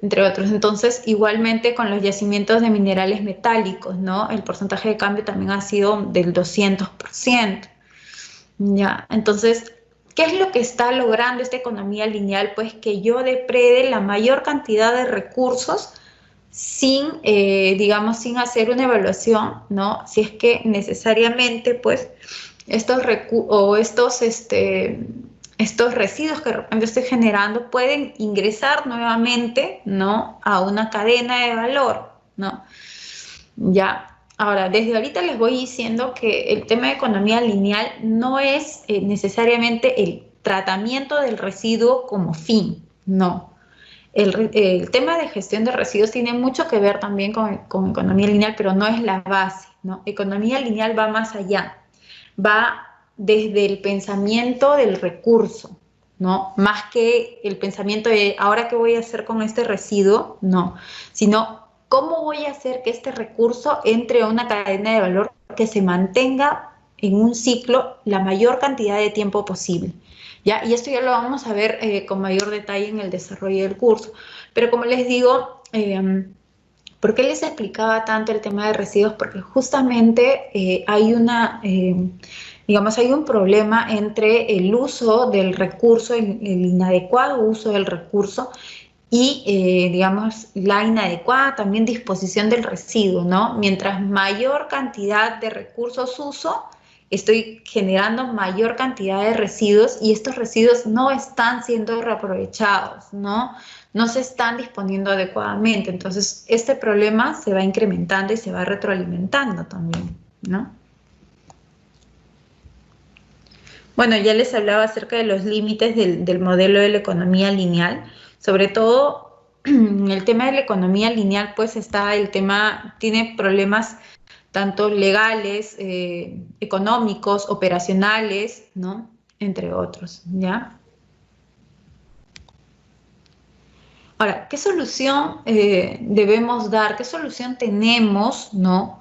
entre otros. Entonces, igualmente con los yacimientos de minerales metálicos, ¿no? El porcentaje de cambio también ha sido del 200%. Ya, entonces, ¿qué es lo que está logrando esta economía lineal? Pues que yo deprede la mayor cantidad de recursos sin, digamos, sin hacer una evaluación, ¿no? Si es que necesariamente, pues, estos residuos que de repente estoy generando pueden ingresar nuevamente, ¿no? A una cadena de valor, ¿no? Ya. Ahora, desde ahorita les voy diciendo que el tema de economía lineal no es necesariamente el tratamiento del residuo como fin, no. El tema de gestión de residuos tiene mucho que ver también con economía lineal, pero no es la base, ¿no? Economía lineal va más allá, va desde el pensamiento del recurso, ¿no? Más que el pensamiento de ahora qué voy a hacer con este residuo, no, sino cómo voy a hacer que este recurso entre a una cadena de valor que se mantenga en un ciclo la mayor cantidad de tiempo posible. ¿Ya? Y esto ya lo vamos a ver con mayor detalle en el desarrollo del curso. Pero como les digo, ¿por qué les explicaba tanto el tema de residuos? Porque justamente digamos, hay un problema entre el uso del recurso, el inadecuado uso del recurso y, digamos, la inadecuada también disposición del residuo, ¿no? Mientras mayor cantidad de recursos uso, estoy generando mayor cantidad de residuos y estos residuos no están siendo reaprovechados, ¿no? No se están disponiendo adecuadamente. Entonces, este problema se va incrementando y se va retroalimentando también, ¿no? Bueno, ya les hablaba acerca de los límites del modelo de la economía lineal. Sobre todo, en el tema de la economía lineal, pues está el tema, tiene problemas tanto legales, económicos, operacionales, ¿no? Entre otros, ¿ya? Ahora, ¿qué solución debemos dar? ¿Qué solución tenemos, ¿no?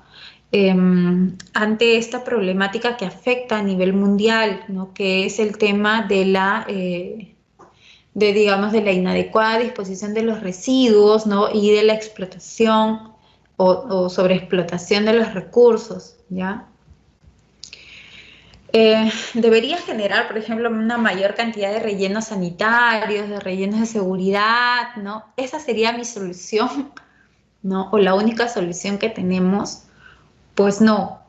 Ante esta problemática que afecta a nivel mundial, ¿no? Que es el tema digamos, de la inadecuada disposición de los residuos, ¿no? Y de la explotación o sobreexplotación de los recursos, ¿ya? Debería generar, por ejemplo, una mayor cantidad de rellenos sanitarios, de rellenos de seguridad, ¿no? Esa sería mi solución, ¿no? O la única solución que tenemos. Pues no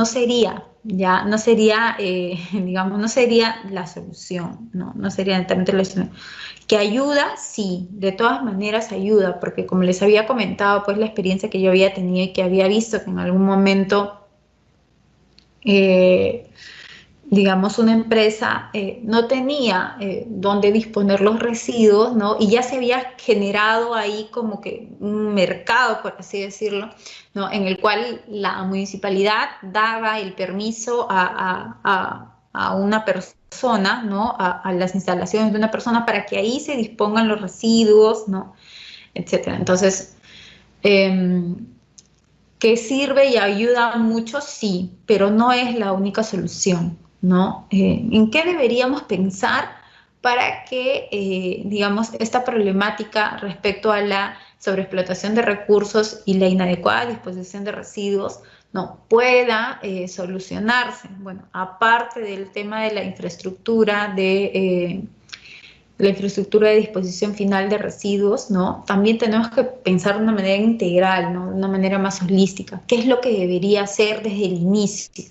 sería, ya, no sería, digamos, no sería la solución, no sería netamente la solución. ¿Que ayuda? Sí, de todas maneras ayuda, porque como les había comentado, pues la experiencia que yo había tenido y que había visto que en algún momento, digamos, una empresa no tenía dónde disponer los residuos, ¿no? Y ya se había generado ahí como que un mercado, por así decirlo, ¿no? En el cual la municipalidad daba el permiso a una persona, ¿no? A las instalaciones de una persona para que ahí se dispongan los residuos, ¿no? Etcétera. Entonces, que sirve y ayuda mucho, sí, pero no es la única solución, ¿no? ¿En qué deberíamos pensar para que, digamos, esta problemática respecto a la sobreexplotación de recursos y la inadecuada disposición de residuos, no, pueda solucionarse. Bueno, aparte del tema de la infraestructura de disposición final de residuos, ¿no? También tenemos que pensar de una manera integral, ¿no? De una manera más holística. ¿Qué es lo que debería hacer desde el inicio?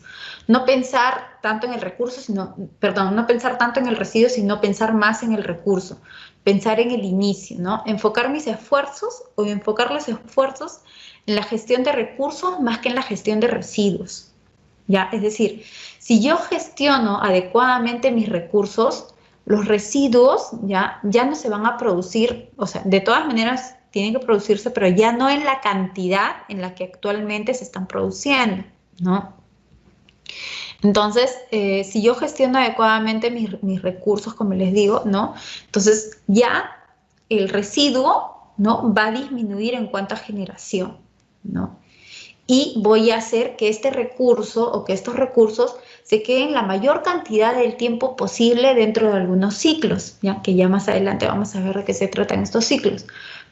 No pensar tanto en el recurso, no pensar tanto en el residuo, sino pensar más en el recurso. Pensar en el inicio, ¿no? Enfocar mis esfuerzos o enfocar los esfuerzos en la gestión de recursos más que en la gestión de residuos, ¿ya? Es decir, si yo gestiono adecuadamente mis recursos, los residuos ya no se van a producir, o sea, de todas maneras tienen que producirse, pero ya no en la cantidad en la que actualmente se están produciendo, ¿no? Entonces, si yo gestiono adecuadamente mis recursos, como les digo, ¿no? Entonces ya el residuo, ¿no? Va a disminuir en cuanto a generación, ¿no? Y voy a hacer que este recurso o que estos recursos se queden la mayor cantidad del tiempo posible dentro de algunos ciclos, ya que ya más adelante vamos a ver de qué se tratan estos ciclos.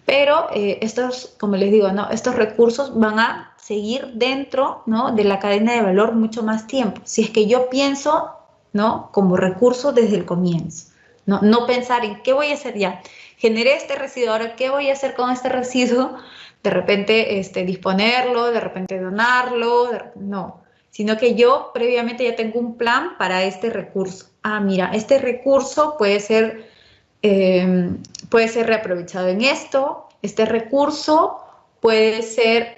Pero estos, como les digo, ¿no? Estos recursos van a seguir dentro, ¿no? de la cadena de valor mucho más tiempo. Si es que yo pienso, ¿no? como recurso desde el comienzo, ¿no? No pensar en qué voy a hacer ya. Generé este residuo, ahora qué voy a hacer con este residuo, de repente disponerlo, de repente donarlo, no, sino que yo previamente ya tengo un plan para este recurso. Ah, mira, este recurso puede ser reaprovechado en esto, este recurso puede ser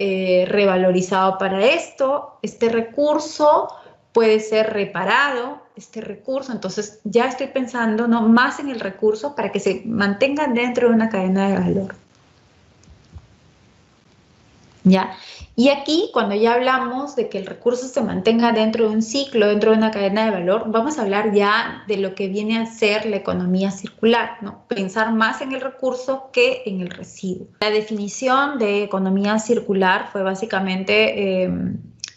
revalorizado para esto, este recurso puede ser reparado, este recurso, entonces ya estoy pensando, ¿no? más en el recurso para que se mantenga dentro de una cadena de valor. ¿Ya? Y aquí, cuando ya hablamos de que el recurso se mantenga dentro de un ciclo, dentro de una cadena de valor, vamos a hablar ya de lo que viene a ser la economía circular, ¿no? Pensar más en el recurso que en el residuo. La definición de economía circular fue básicamente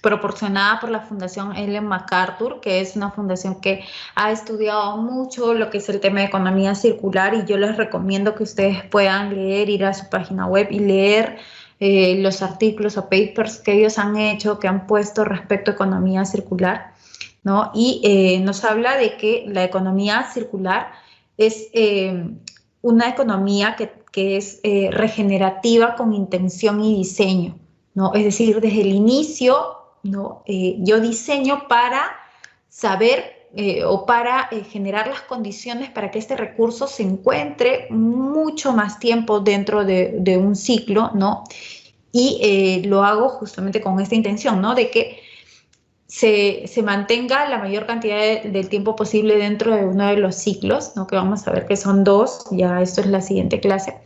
proporcionada por la Fundación Ellen MacArthur, que es una fundación que ha estudiado mucho lo que es el tema de economía circular, y yo les recomiendo que ustedes puedan leer, ir a su página web y leer los artículos o papers que ellos han hecho, que han puesto respecto a economía circular, ¿no? Y nos habla de que la economía circular es una economía que es regenerativa con intención y diseño, ¿no? Es decir, desde el inicio, ¿no? Yo diseño para saber o para generar las condiciones para que este recurso se encuentre mucho más tiempo dentro de un ciclo, ¿no? Y lo hago justamente con esta intención, ¿no? De que se mantenga la mayor cantidad del tiempo posible dentro de uno de los ciclos, ¿no? Que vamos a ver que son 2, ya esto es la siguiente clase,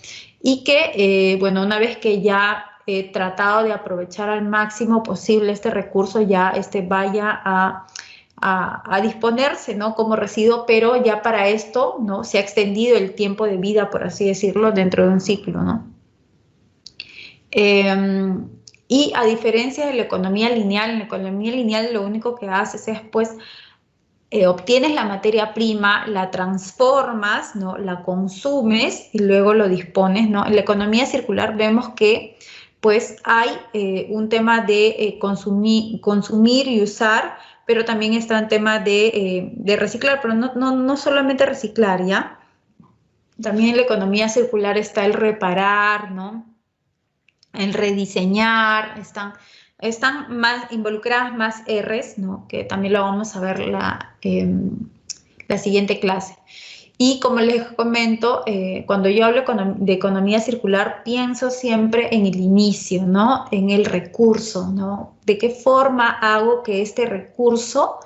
y que, bueno, una vez que ya he tratado de aprovechar al máximo posible este recurso, ya vaya a disponerse, ¿no? como residuo, pero ya para esto, ¿no? se ha extendido el tiempo de vida, por así decirlo, dentro de un ciclo, ¿no? Y a diferencia de la economía lineal, en la economía lineal lo único que haces es, pues, obtienes la materia prima, la transformas, ¿no? la consumes y luego lo dispones, ¿no? En la economía circular vemos que pues hay un tema de consumir y usar, pero también está el tema de reciclar, pero no solamente reciclar, ¿ya? También en la economía circular está el reparar, ¿no? El rediseñar, están más involucradas más R's, ¿no? Que también lo vamos a ver la siguiente clase. Y como les comento, cuando yo hablo de economía circular, pienso siempre en el inicio, ¿no? En el recurso, ¿no? ¿De qué forma hago que este recurso,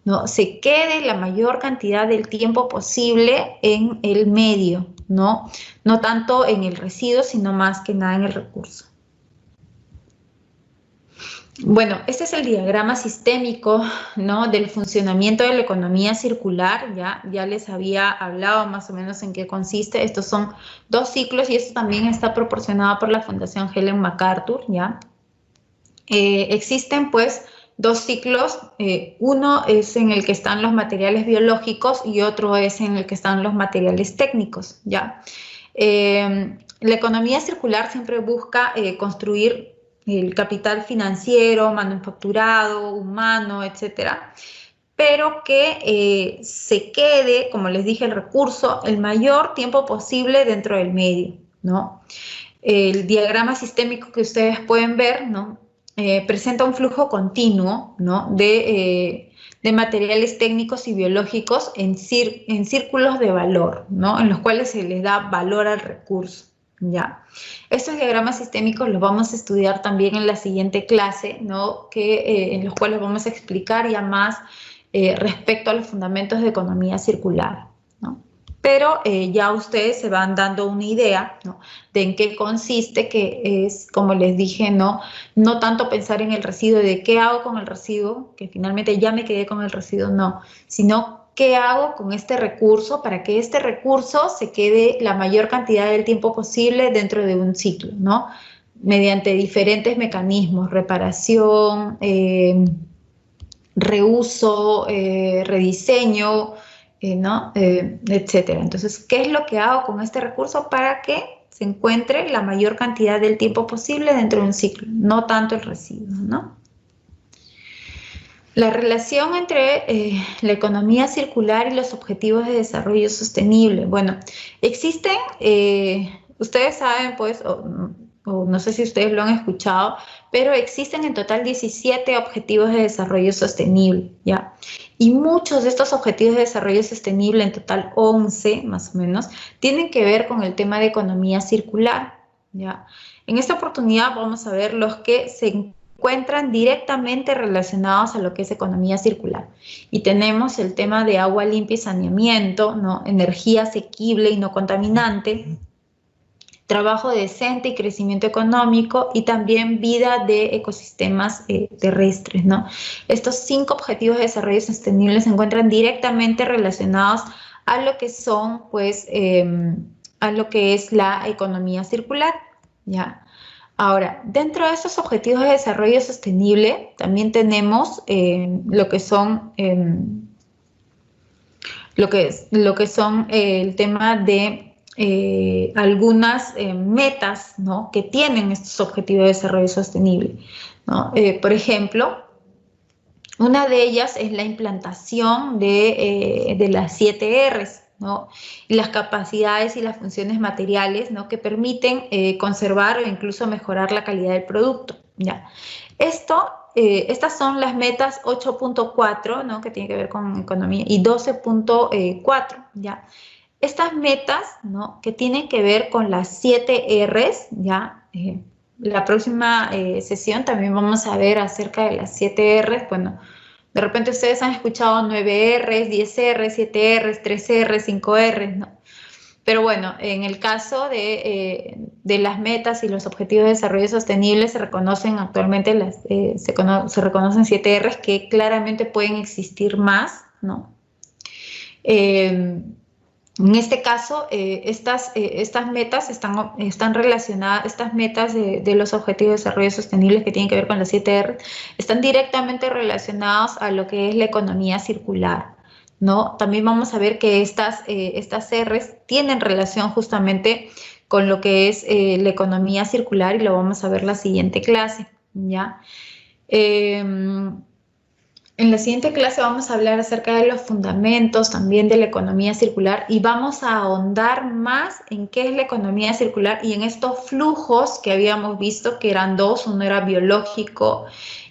¿no? se quede la mayor cantidad del tiempo posible en el medio, ¿no? No tanto en el residuo, sino más que nada en el recurso. Bueno, este es el diagrama sistémico, ¿no? del funcionamiento de la economía circular. Ya les había hablado más o menos en qué consiste. Estos son 2 ciclos y esto también está proporcionado por la Fundación Ellen MacArthur, ¿ya? Existen pues 2 ciclos. Uno es en el que están los materiales biológicos y otro es en el que están los materiales técnicos, ¿ya? La economía circular siempre busca construir el capital financiero, manufacturado, humano, etcétera, pero que se quede, como les dije, el recurso el mayor tiempo posible dentro del medio, ¿no? El diagrama sistémico que ustedes pueden ver, ¿no? Presenta un flujo continuo, ¿no? De materiales técnicos y biológicos en círculos de valor, ¿no? En los cuales se les da valor al recurso, ¿ya? Estos diagramas sistémicos los vamos a estudiar también en la siguiente clase, ¿no? En los cuales vamos a explicar ya más respecto a los fundamentos de economía circular, ¿no? Pero ya ustedes se van dando una idea, ¿no? De en qué consiste, que es, como les dije, no tanto pensar en el residuo, de qué hago con el residuo, que finalmente ya me quedé con el residuo, no, sino qué hago con este recurso para que este recurso se quede la mayor cantidad del tiempo posible dentro de un ciclo, ¿no? Mediante diferentes mecanismos, reparación, reuso, rediseño, ¿no? Etcétera. Entonces, ¿qué es lo que hago con este recurso para que se encuentre la mayor cantidad del tiempo posible dentro de un ciclo? No tanto el residuo, ¿no? La relación entre la economía circular y los objetivos de desarrollo sostenible. Bueno, existen, ustedes saben, pues, o no sé si ustedes lo han escuchado, pero existen en total 17 objetivos de desarrollo sostenible, ¿ya? Y muchos de estos objetivos de desarrollo sostenible, en total 11 más o menos, tienen que ver con el tema de economía circular, ¿ya? En esta oportunidad vamos a ver los que se encuentran directamente relacionados a lo que es economía circular. Y tenemos el tema de agua limpia y saneamiento, ¿no? Energía asequible y no contaminante, trabajo decente y crecimiento económico, y también vida de ecosistemas terrestres, ¿no? Estos 5 objetivos de desarrollo sostenible se encuentran directamente relacionados a lo que son, pues, a lo que es la economía circular, ¿ya? Ahora, dentro de estos objetivos de desarrollo sostenible también tenemos lo que son el tema de algunas metas, ¿no? Que tienen estos objetivos de desarrollo sostenible, ¿no? Por ejemplo, una de ellas es la implantación de las 7 Rs, ¿no? Y las capacidades y las funciones materiales, ¿no? Que permiten conservar o incluso mejorar la calidad del producto, ¿ya? Estas son las metas 8.4, ¿no? Que tiene que ver con economía, y 12.4, ¿ya? Estas metas, ¿no? Que tienen que ver con las 7 Rs, ¿ya? La próxima sesión también vamos a ver acerca de las 7 Rs. Bueno, de repente ustedes han escuchado 9 Rs, 10 Rs, 7 Rs, 3 Rs, 5 Rs, ¿no? Pero bueno, en el caso de las metas y los objetivos de desarrollo sostenible se reconocen actualmente, se reconocen 7 Rs, que claramente pueden existir más, ¿no? En este caso, estas metas están relacionadas, estas metas de los objetivos de desarrollo sostenible que tienen que ver con las 7 R, están directamente relacionadas a lo que es la economía circular, ¿no? También vamos a ver que estas R's tienen relación justamente con lo que es la economía circular, y lo vamos a ver en la siguiente clase, ¿ya? En la siguiente clase vamos a hablar acerca de los fundamentos también de la economía circular, y vamos a ahondar más en qué es la economía circular y en estos flujos que habíamos visto, que eran dos: uno era biológico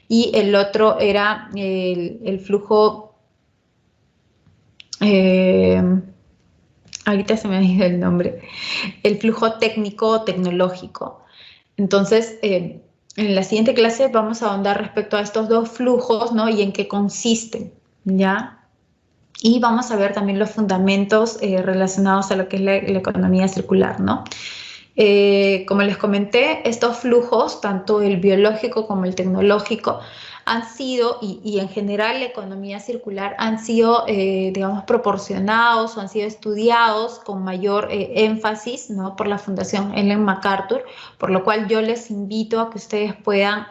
y el otro era el flujo, ahorita se me ha ido el nombre, el flujo técnico o tecnológico. Entonces, en la siguiente clase vamos a ahondar respecto a estos dos flujos, ¿no? Y en qué consisten, ¿ya? Y vamos a ver también los fundamentos relacionados a lo que es la economía circular, ¿no? Como les comenté, estos flujos, tanto el biológico como el tecnológico, han sido, y en general la economía circular, han sido, digamos, proporcionados o han sido estudiados con mayor énfasis, ¿no? Por la Fundación Ellen MacArthur, por lo cual yo les invito a que ustedes puedan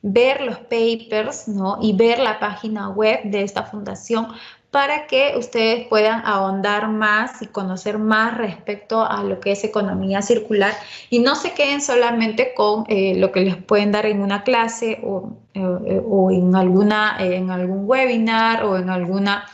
ver los papers, ¿no? Y ver la página web de esta fundación para que ustedes puedan ahondar más y conocer más respecto a lo que es economía circular y no se queden solamente con lo que les pueden dar en una clase o en algún webinar o en alguna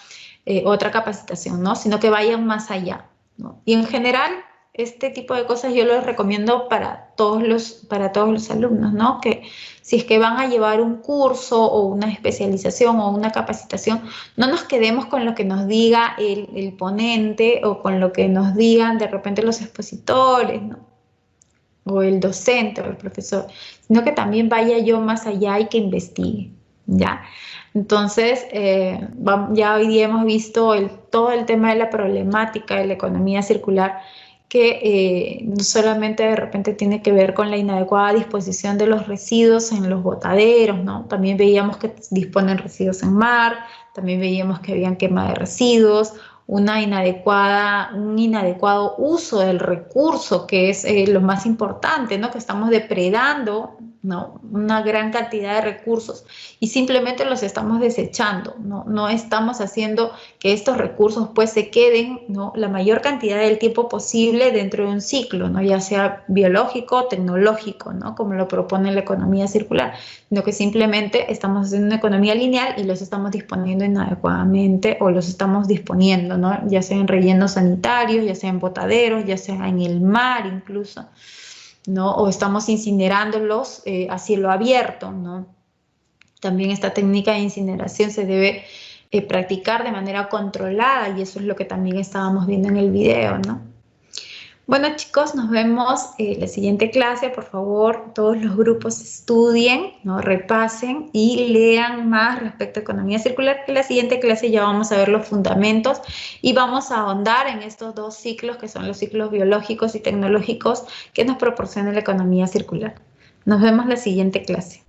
otra capacitación, ¿no? Sino que vayan más allá, ¿no? Y en general, este tipo de cosas yo los recomiendo para todos los alumnos, ¿no? Que si es que van a llevar un curso o una especialización o una capacitación, no nos quedemos con lo que nos diga el ponente o con lo que nos digan de repente los expositores, ¿no? O el docente o el profesor, sino que también vaya yo más allá y que investigue, ¿ya? Entonces, ya hoy día hemos visto todo el tema de la problemática de la economía circular, que no solamente de repente tiene que ver con la inadecuada disposición de los residuos en los botaderos, ¿no? También veíamos que disponen residuos en mar, también veíamos que habían quema de residuos, un inadecuado uso del recurso, que es lo más importante, ¿no? Que estamos depredando, ¿no? Una gran cantidad de recursos y simplemente los estamos desechando, ¿no? No estamos haciendo que estos recursos pues se queden, ¿no? La mayor cantidad del tiempo posible dentro de un ciclo, ¿no? Ya sea biológico, tecnológico, ¿no? Como lo propone la economía circular, sino que simplemente estamos haciendo una economía lineal y los estamos disponiendo inadecuadamente o los estamos disponiendo, ¿no? Ya sea en rellenos sanitarios, ya sea en botaderos, ya sea en el mar incluso, ¿no? O estamos incinerándolos a cielo abierto, ¿no? También esta técnica de incineración se debe practicar de manera controlada y eso es lo que también estábamos viendo en el video, ¿no? Bueno, chicos, nos vemos en la siguiente clase. Por favor, todos los grupos estudien, ¿no? Repasen y lean más respecto a economía circular. En la siguiente clase ya vamos a ver los fundamentos y vamos a ahondar en estos dos ciclos, que son los ciclos biológicos y tecnológicos que nos proporciona la economía circular. Nos vemos en la siguiente clase.